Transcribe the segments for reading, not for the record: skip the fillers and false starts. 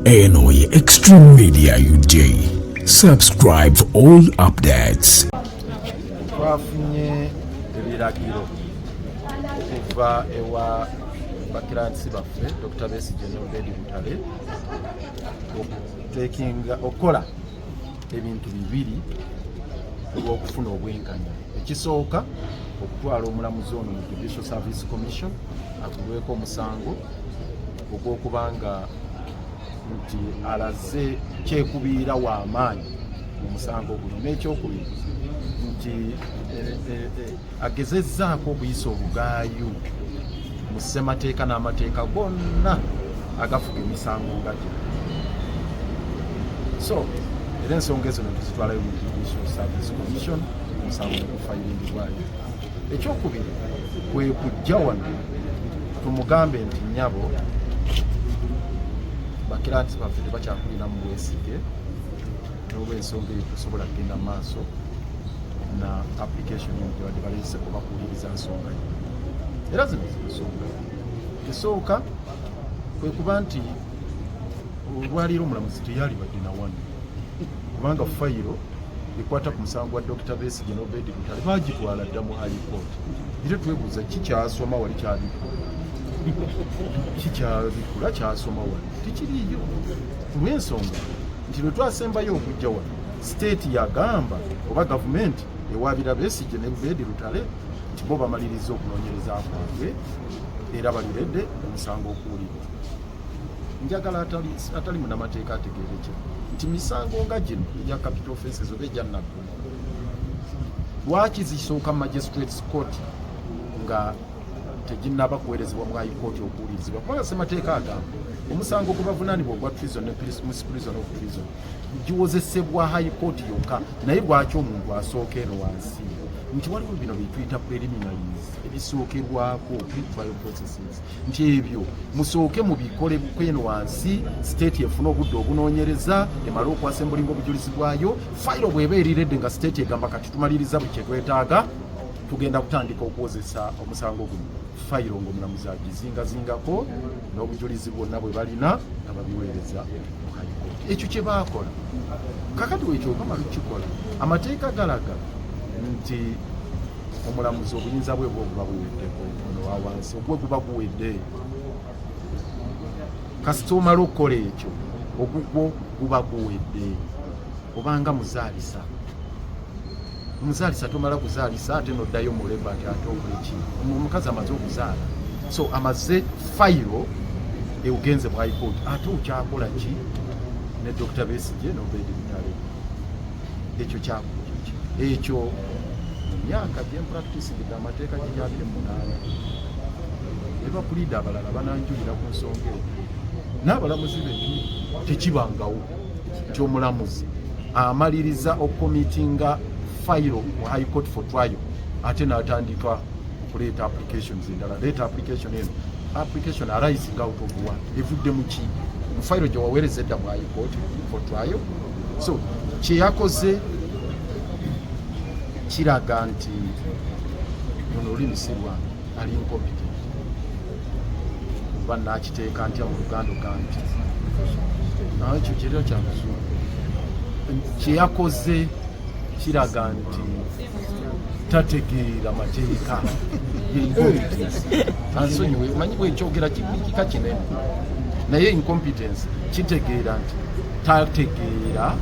Enoye Extreme Media UJ. Subscribe for all updates. Twafunye ebiragiro okuva ewa bakiransi baffe Dr. Besigye Bikaaye okukola ebintu bibiri olw'okufuna obwenkanya. Ekisooka okutwala omulamuzi ono mu Judicial Service Commission Bamuguudeko Omusango ogw'okubanga nti alaze kyekubira w'amaanyi mu musango guno, n'ekyokubiri nti agezezzaako okuyisa obugaayu mu ssemateeka n'amateeka gonna agafuga emisango nga gino. So era ensonga ezo netuzitwalayo mu Judicial Service Commission omusango negufayirindibwayo. Ekyokubiri kwe kujja wano tumugambe nti nnyabo bakiransi baffe tebakyakulira mu Besigye n'olw'ensonga eyo tusobola kugenda mu maaso na application y'obulwadde balese kubakuuliriza nsonga yo. Era zino zinsonga esooka kwe kuba nti olwaliiro omulamuzi teyali badde na wano kubanga fayiro ekwata ku musango wa Dr. Besigye Bikaaye bagitwala dda mu High Court. Era twebuuza kikyasoma wali kyabikula kikyabikula kyasoma wali tikiriyo kulw'ensonga nti lwe twasembayo okujja wano state yagamba oba gavumenti ewaabira Besigye Bikaaye nti bo bamaliriza okunoonyereza kwabwe era baliredde omusango okuwulirwa. Njagala atali munnamateeka ategeere kino nti misango nga gino egya capital offences oba egya nnaggulu lwaki zisooka magistrates court nga teginnaba kuweerezebwa mu High Court okuwulirizibwa? Kubanga ssemateeka agamba omusango gubavunaanibwa ogwa treason ne misprision of treason giwozesebwa High Court yokka, naye lwaki omuntu asooka eno wansi? Nti waliwo bino byetuyita preliminaries ebisookerwako pre-trial processes, nti ebyo musooke mubikole kweno wansi, state efuna obudde obunoonyereza emale okwasembulinga obujulizi bwayo, fayiro bw'eba eriredde nga state egamba kati tumaliriza buli kyetwetaaga tugenda kutandika okuwozesa omusango guno, fayiro ng'omulamuzi agizingazingako n'obujulizi bwonna bwe balina nga babiweereza mu High Court. Ekyo kye baakola. Kakati weekyo bamala okukikola, amateeka galaga nti omulamuzi obuyinza bwe buba buweddeko ono wa wansi, ogwe guba guwedde. Kasita omala okukola ekyo ogugwo guba guwedde. Obanga muzaalisa tomala kuzaalisa ate noddayo muleba ati ate okuleki omukazi amaze okuzaala, so amaze fayiro eugenze mu High Court, ate okyakola ki ne Dr. Besigye Bikaaye? Ekyo kyakuja ekyo mu myaka gyempracticingidde amateeka gye gyabire munaana ne bapulida abalala bananjulira ku nsonga eyo n'abalamuzi bennyini tekibangawo nti omulamuzi amaliriza okukomitinga fayiro mu High Court for trial ate n'atandika okuleeta applications endala. Leeta application eno, application arising out of what? Evudde mu ki? Mu fayiro gye waweereza edda mu High Court for trial. So kye yakoze kiraga nti ono olulimi si lwange, ali incompetent. Oba nakiteeka ntya mu Luganda ganti ekyo kiriro kya muzungu. Kye yakoze kiraga nti tategeera mateeka. Ansonyiwe manyi bwekyogera kika kinene, naye incompetence kitegeera nti tategeera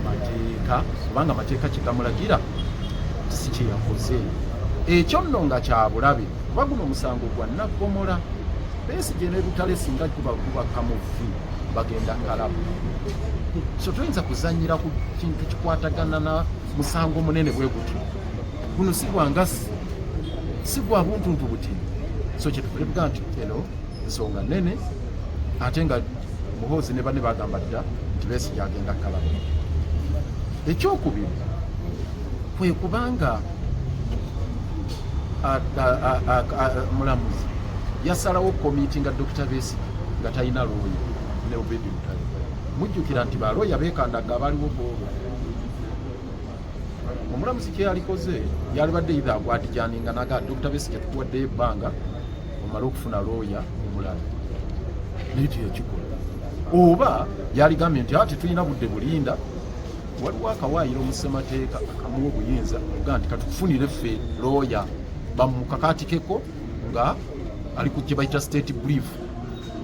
mateeka kubanga amateeka kigamulagira si kye yakoze. Ekyo nno nga kyabulabe kuba guno omusango gwa naggomola. Besigye Bikaaye singa gubaka mu vvi bagenda kalabu, so toyinza kuzanyira ku kintu kikwatagana na musango munene bwe guti. Guno si gwangasi, si gwa buntuntu butini. So kyetuvuga nti eno nsonga nene ate nga muhoozi ne banne bagamba dda nti Besigye agenda kalabu. Ekyokubiri kwe kubanga mulamuzi yasalawo komitinga Dr. Besigye nga talina looya ne Bikaaye. Mujjukira nti balooya beekandaga abaliwo boobo. Omulamuzi kye yalikoze yalibadde either agwadijaninga naga Dr. Besigye tuwaddeyo ebbanga omala okufuna looya omulala. Naye teyakikola. oba yaligambye nti ati tulina budde bulinda waliwo akawaayiro mu ssemateeka akamuwa obuyinza okuga nti katukufunire ffe looya bamukakatikeko nga ali ku kye bayita state brief.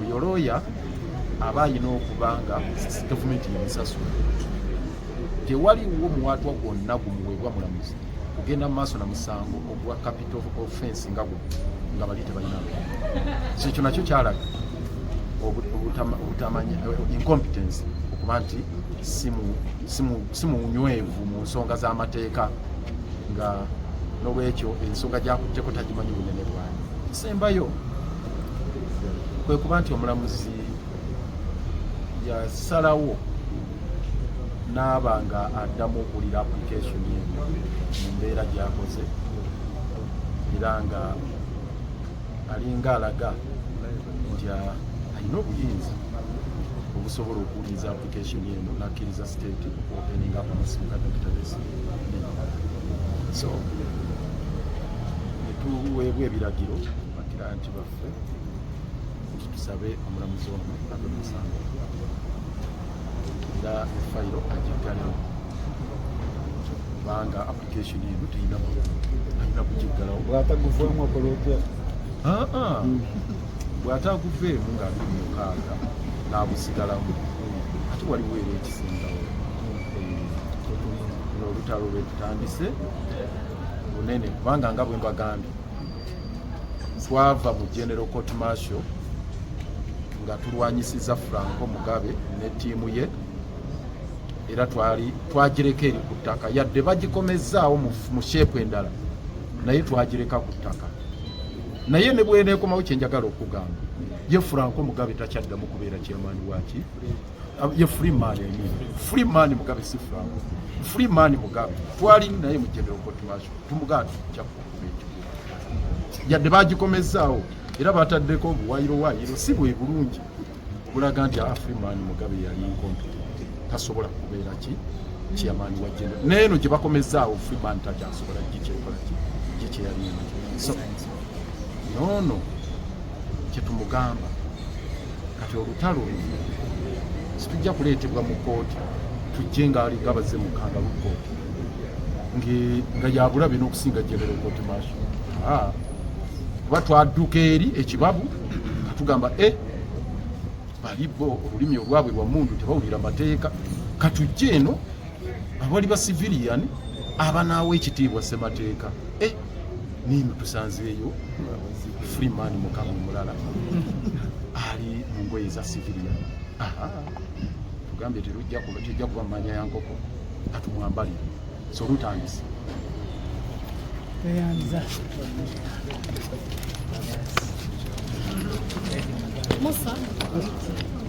Oyo looya aba ayina okuba nga gavumenti yemusasula. Tewaliwo muwaatwa gwonna gumuweebwa mulamuzi kugenda mu maaso na musango ogwa capital offense nga bali tebalina. So ekyo nakyo kyalaga obutamanya incompetence okuba nti si munywevu mu nsonga z'amateeka nga n'olwekyo ensonga gyakujjeko tagimanyi bunene bwayo. Kisembayo kwe kuba nti omulamuzi yasalawo n'aba nga addamu okulira application ye mu mbeera gy'akoze era nga alinga alaga nti alina obuyinza obusobola okuwuliriza application eno n'akkiriza state opening up amasimu ga Dr. Besigye. So netuweebwa ebiragiro bakiranti baffe tusabe omulamuzi ono ave musango era efayiro agiggalewo kubanga application eno teyina kugiggalawo. Bw'ataguveemu okola otya? Bw'ataguveemu nga 26 n'abusigalamu ate waliwo era ekisingawo. Olutalo lwe tutandise bunene kubanga nga bwe mbagambye twava mu General Court Martial nga tulwanyisiza Franco Mugabe ne ttiimu ye era twagireka eri ku ttaka yadde bagikomezaawo mu sheepu endala naye twagireka ku ttaka. Naye ne bweneekomawo kyenjagala okugamba ye Franco Mugabe takyaddamu kubeera chairman waki ye Freeman Mugabe si Franco. Freeman Mugabe twali naye mu General Court Martial tumugaati kyakubekyo yadde bagikomezaawo era bataddeko obuwayiro si bwe bulungi obulaga nti Freeman Mugabe yali incompetent tasobola kubeera chairman wa General. Neeno gye bakomezaawo Freeman takyasobola gye yali. So nono kyetumugamba kati olutalo situjja kuleetebwa mu kooti tujje nga ali gabaze mu kangalu kooti nga yabulabe n'okusinga General Court Martial. Kuba twadduka eri ekibabu katugamba balibo olulimi olwabwe lwa mundu tebawulira mateeka katujje eno abali ba civilian abanaawo ekitiibwa ssemateeka nino tusanzeeyo Freeman Mugabe mulala ali mu ngoye za civilian. Tugambye tujja kuba manya ya nkoko katumwambalire. So lutandise Musa.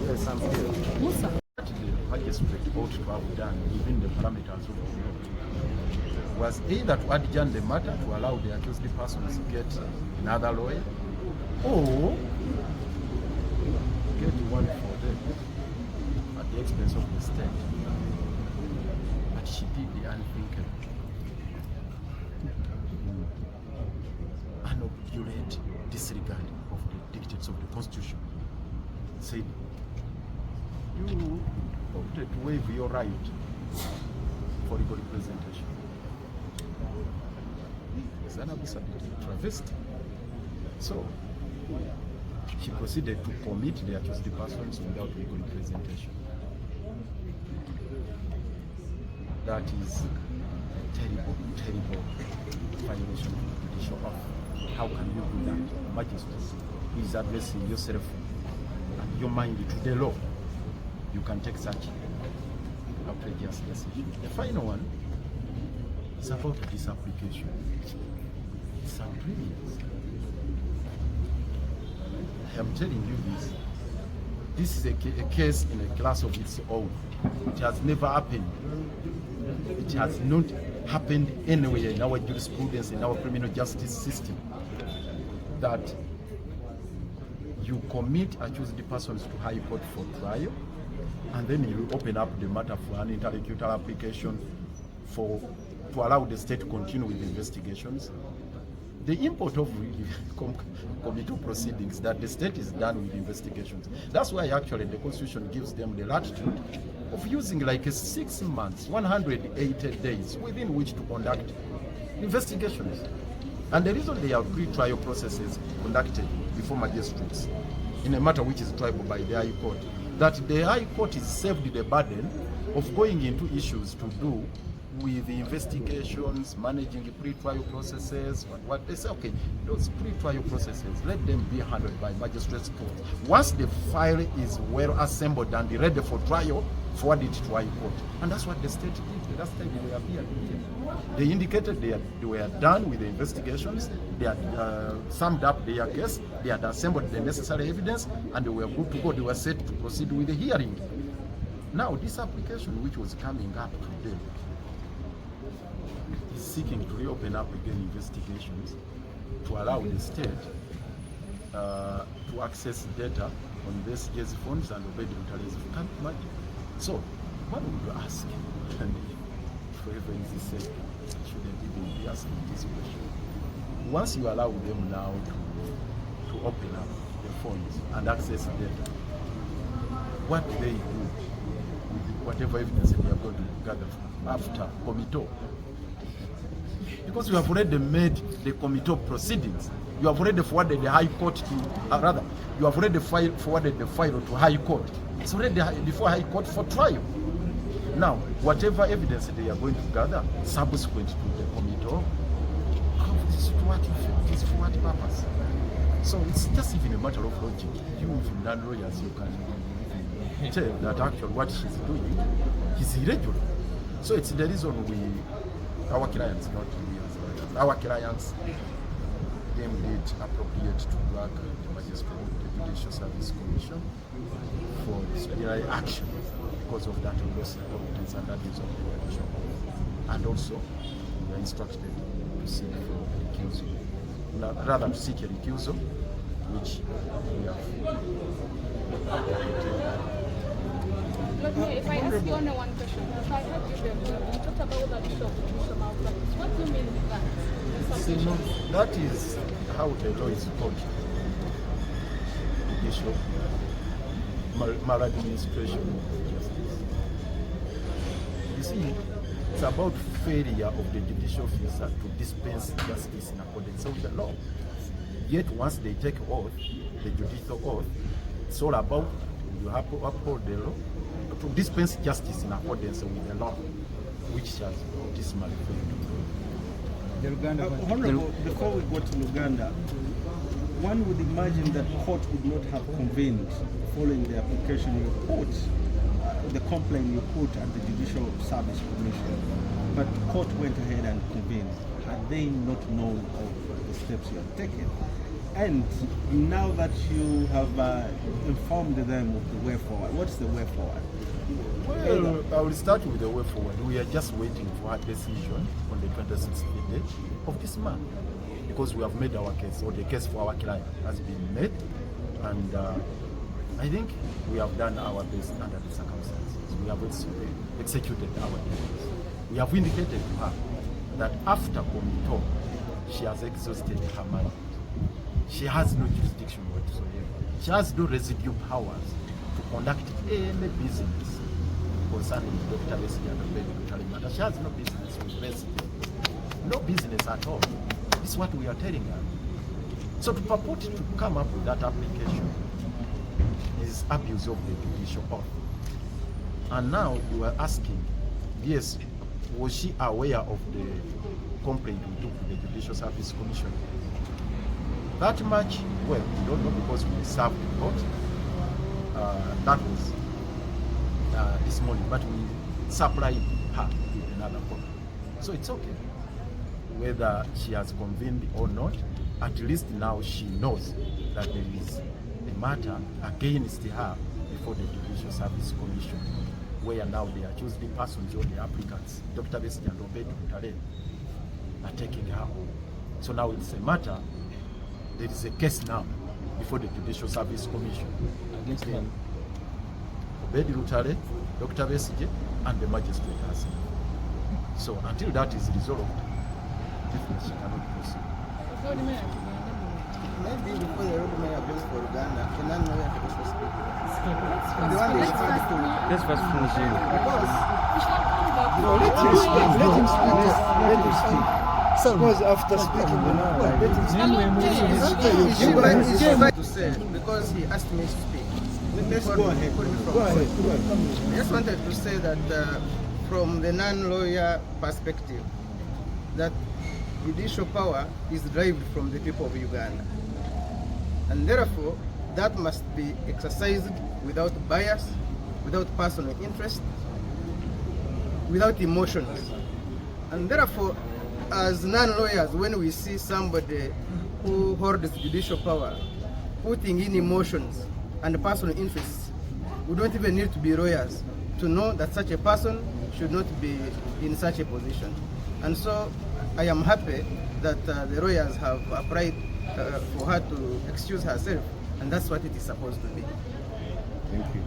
Yes, I'm here. Musa. Magistrate ought to have done within the parameters of the law was either to adjourn the matter to allow the accused persons to get another lawyer or get one for them at the expense of the state. But she did the unthinkable. Unobdurate disregard of the dictates of the Constitution. Said, you opted to waive your right for legal representation. It's an absurdity, travesty. So, she proceeded to commit the accused persons without legal representation. That is a terrible, terrible violation of the judicial office. How can you do that? Magistrate who is addressing yourself and your mind to the law, you can take such outrageous decision. The final one is about disapplication. It's outrageous. I am telling you this. This is a case in a class of its own. It has never happened. It has not happened anywhere in our jurisprudence, in our criminal justice system, that you commit accused persons to high court for trial, and then you open up the matter for an interlocutor application to allow the state to continue with the investigations. the import of committal proceedings that the state is done with investigations. That's why actually the Constitution gives them the latitude of using like 6 months, 180 days within which to conduct investigations. And the reason they have pre-trial processes conducted before magistrates in a matter which is triable by the High Court, that the High Court is saved the burden of going into issues to do with the investigations, managing the pre-trial processes, what they say, okay, those pre-trial processes, let them be handled by magistrates court. Once the file is well assembled and ready for trial, forward it to High Court. And that's what the state did. The last time they were here. They indicated they were done with the investigations, they had summed up their case, they had assembled the necessary evidence, and they were good to go. They were set to proceed with the hearing. Now, this application which was coming up today is seeking to reopen up again investigations to allow the state to access data on Besigye's phones and Obedi Lutare's. Can't imagine. So, what would you ask? And for reference's sake, shouldn't even be asking this question. Once you allow them now to open up their phones and access data, what do they do with whatever evidence they are going to gather after committal? Because you have already made the committal proceedings, you have already forwarded the High Court to, rather, you have already forwarded the file to High Court. It's already before High Court for trial. Now, whatever evidence they are going to gather subsequent to the committal, this for what purpose? So it's just even a matter of logic. You, even non-lawyers, you can tell that actually what she's doing is irregular. So it's the reason our clients, not we as lawyers, our clients deemed it appropriate to drag the magistrate, the Judicial Service Commission for disciplinary action because of that loss of competence and that is of the violation. And also, we are instructed to seek for recusal, rather to seek a recusal, which we have. If I ask you only one question, if I heard you talked about the issue of judicial malpractice. What do you mean with that? See, no, that is how the law is called. Judicial maladministration of justice. You see, it's about failure of the judicial officer to dispense justice in accordance with the law. Yet once they take oath, the judicial oath, it's all about you have to uphold the law, to dispense justice in accordance with the law, which has dismally failed. Honorable, before we go to Uganda, one would imagine that court would not have convened following the application you put, the complaint you put at the Judicial Service Commission, but court went ahead and convened. Had they not known of the steps you have taken? And now that you have informed them of the way forward, what's the way forward? Well, I will start with the way forward. We are just waiting for a decision on the 26th day of this month because we have made our case, or the case for our client has been made, and I think we have done our best under the circumstances. We have executed our duties. We have indicated to her that after committal, she has exhausted her mandate. She has no jurisdiction whatsoever. She has no residue powers to conduct any business concerning Dr. Besigye and Obedi Lutare's. She has no business with Besigye. No business at all. This is what we are telling her. So to purport to come up with that application is abuse of the judicial oath. And now you are asking, yes, was she aware of the complaint we took with the Judicial Service Commission? That much, well, we don't know because we served the court. That was this morning, but we supplied her with another copy. So it's okay. Whether she has convened or not, at least now she knows that there is a matter against her before the Judicial Service Commission, where now they are choosing persons or the applicants. Dr. Besigye and Obedi Lutare are taking her home. So now it's a matter. There is a case now before the Judicial Service Commission against them, Obedi Lutare, Dr. Besigye, and the magistrate herself. So until that is resolved, definitely she cannot proceed. Maybe before the road mayor goes for Uganda, the non-lawyer can also speak. The one they referred to. Let's first finish here. Because Let him speak. Let him speak. Let him speak. Because after speaking, let him speak. he's trying to say, because he asked me to speak. Let's go ahead. Go ahead. I just wanted to say that from the non-lawyer perspective, that judicial power is derived from the people of Uganda. And therefore, that must be exercised without bias, without personal interest, without emotions. And therefore, as non-lawyers, when we see somebody who holds judicial power putting in emotions and personal interests, we don't even need to be lawyers to know that such a person should not be in such a position. And so I am happy that the lawyers have applied for her to excuse herself, and that's what it is supposed to be. Thank you.